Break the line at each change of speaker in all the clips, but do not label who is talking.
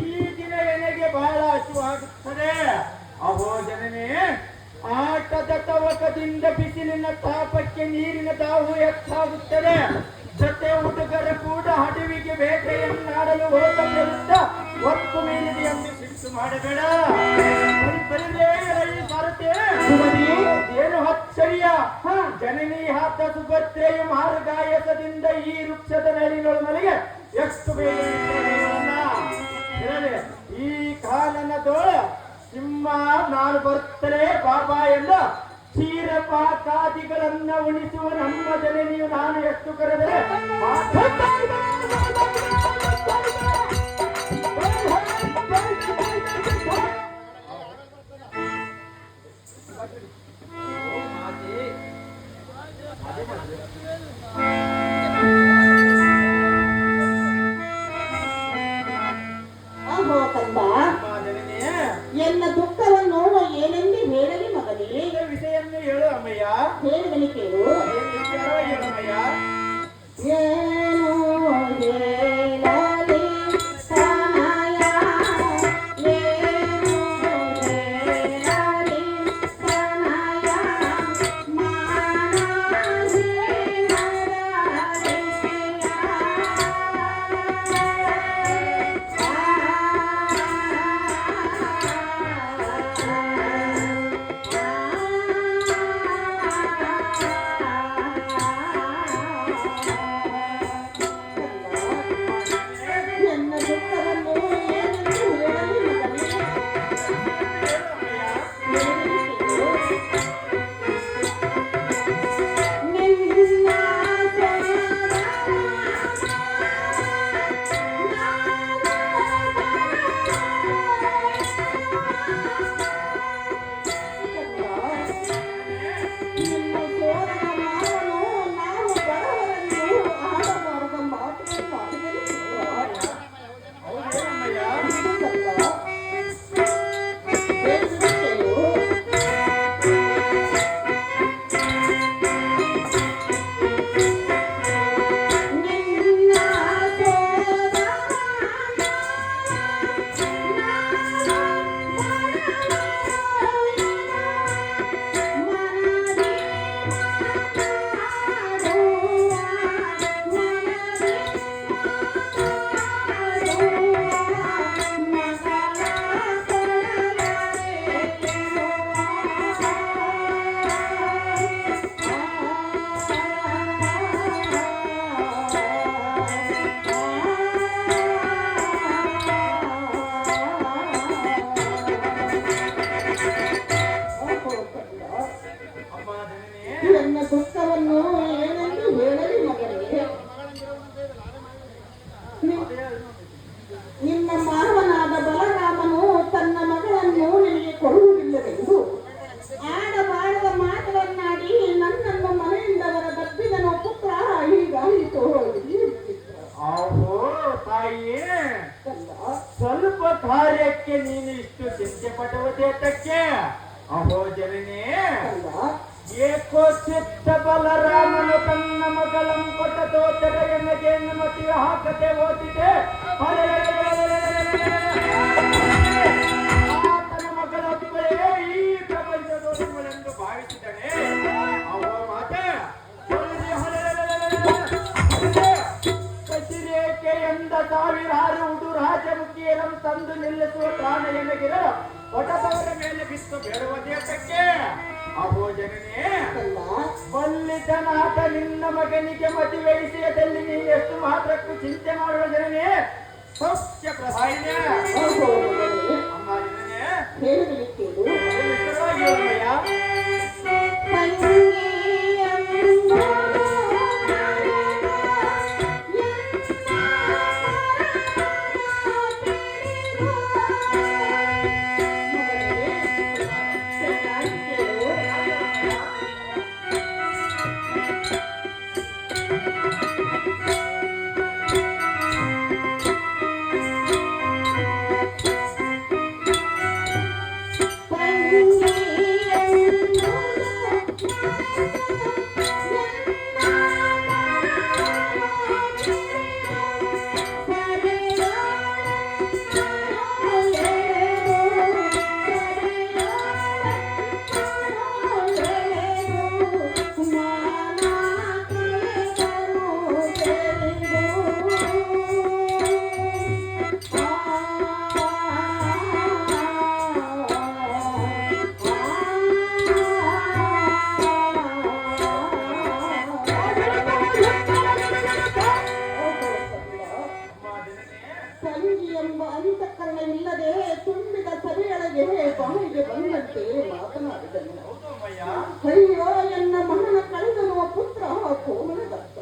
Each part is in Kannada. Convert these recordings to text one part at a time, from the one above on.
ಈ ದಿನ ನನಗೆ ಬಹಳ ಹಸಿವಾಗುತ್ತದೆ. ಅಹೋ ಜನನೇ, ಆಟದ ತವಕದಿಂದ ಬಿಸಿಲಿನ ತಾಪಕ್ಕೆ ನೀರಿನ ದಾಹು ಹೆಚ್ಚಾಗುತ್ತದೆ. ಜೊತೆ ಹುಡುಗರ ಕೂಡ ಅಡವಿಗೆ ಬೇಟೆಯನ್ನಾಡಲು ಹೋದ ವಿರುದ್ಧ ಒತ್ತು ಮೀನಿದೆ ಎಂದು ಸಿಟ್ಟು ಮಾಡಬೇಡ. ಏನು ಆಶ್ಚರ್ಯ, ಜನನಿ ಹಾತ ಸುಭದ್ರೆಯು ಮಾರ್ಗಾಯಸದಿಂದ ಈ ವೃಕ್ಷದ ನೆರಳಿನೊಳಗೆ ಎಷ್ಟು ಬೇಗ ಈ ಕಾನನದೋಳ ಸಿಂಹ ನಾನು ಬರ್ತಲೇ ಬಾಬಾ ಎಂದ ಕ್ಷೀರಪಾಕಾದಿಗಳನ್ನ ಉಳಿಸುವ ನಮ್ಮ ಜನನಿಯು ನಾನು ಎಷ್ಟು ಕರೆದರೆ
ಎನ್ನ ದುಃಖವನ್ನು ಏನೆಂದು ಹೇಳಲಿ ಮಗನೇ?
ವಿಷಯನ್ನು ಹೇಳು ಅಮ್ಮಯ್ಯ.
ಹೇಳಲಿ ಕೇಳು.
ಅಮ್ಮಯ್ಯ.
ಏನು ಹೇಳಲಿ ನನ್ನ ದುಃಖವನ್ನು ಏನೆಂದು ಹೇಳಲಿ ಮಗನಿಗೆ? ನಿನ್ನ ಮಾವನಾದ ಬಲರಾಮನು ತನ್ನ ಮಗಳನ್ನು ನಿನಗೆ ಕೊಡುವುದಿಲ್ಲವೆಂದು ಆಡಬಾರದ ಮಾತವನ್ನಾಡಿ ನನ್ನನ್ನು ಮನೆಯಿಂದ ಹೊರ ದಬ್ಬಿದನು. ಪುತ್ರ ಹೀಗಾಯಿತು.
ತಾಯಿ, ಸ್ವಲ್ಪ ಕಾರ್ಯಕ್ಕೆ ನೀನು ಇಷ್ಟು ಚಿಂತೆ ಪಡುವುದೇತಕ್ಕೆ? ಅಹೋ ಜನನೇ, ಏಕೋ ಚಿತ್ತ ಬಲರಾಮನು ತನ್ನ ಮಗಳನ್ನು ಕೊಟ್ಟ ತೋಚದ ಎನ್ನಗೆ ಮತಿಯ ಹಾಕತೆ ಓದಿದೆ. ಆತನ ಮಗಳೊಬ್ಬಳೇ ಈ ಪ್ರಪಂಚದೊಳಗಳೆಂದು ಭಾವಿಸಿದನೆ. ಅವೋ ಮಾತೆ ಕಚಿರೇಕೆ ಎಂದ ಸಾವಿರಾರು ಉಡುರಾಜಮುಖಿಯರನ್ನು ತಂದು ನಿಲ್ಲಿಸುವ ಪ್ರಾಣ ಎನಗಿರ ಹೊಟದವರ ಮೇಲೆ ಬಿತ್ತು ಬೇಡುವುದೇತಕ್ಕೆ? ಅಹೋ ಜನನೇ, ಬಲ್ಲಿದನಾದ ನಿನ್ನ ಮಗನಿಗೆ ಮದುವೆಯಿಸಿಯದಲ್ಲಿ ನೀ ಎಷ್ಟು ಮಾತ್ರಕ್ಕೂ ಚಿಂತೆ ಮಾಡುವ ಜನನೇ. ಸೌಖ್ಯ ಪ್ರಧಾಯಿನೇ ಅಮ್ಮ ಜನನೇ,
ಎಂಬ ಅಂತಃಕರಣವಿಲ್ಲದೆ ತುಂಬಿದ ಸಭೆಯೊಳಗೆ ಬಾಯಿಗೆ ಬಂದಂತೆ ಮಾತನಾಡಿದನು.
ಹೌದು ಅಮ್ಮಯ್ಯ.
ಅಯ್ಯೋ ಎನ್ನ ಮಗನ ಕಳೆದನು ಪುತ್ರ ಕೋಮಲದತ್ತ.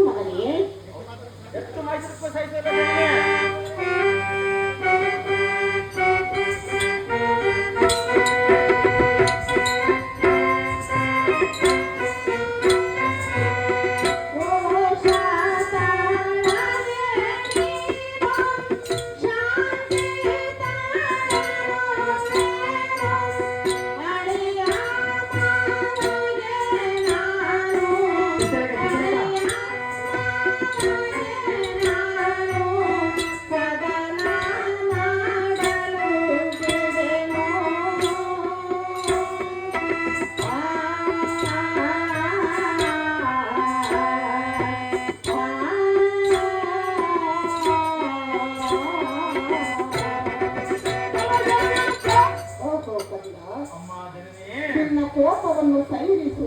ಮಗನೇ
ಎಷ್ಟು ಮೈಸೂರು ಸಹಿತ
ನಿನ್ನ ಕೋಪವನ್ನು ಸೈರಿಸು.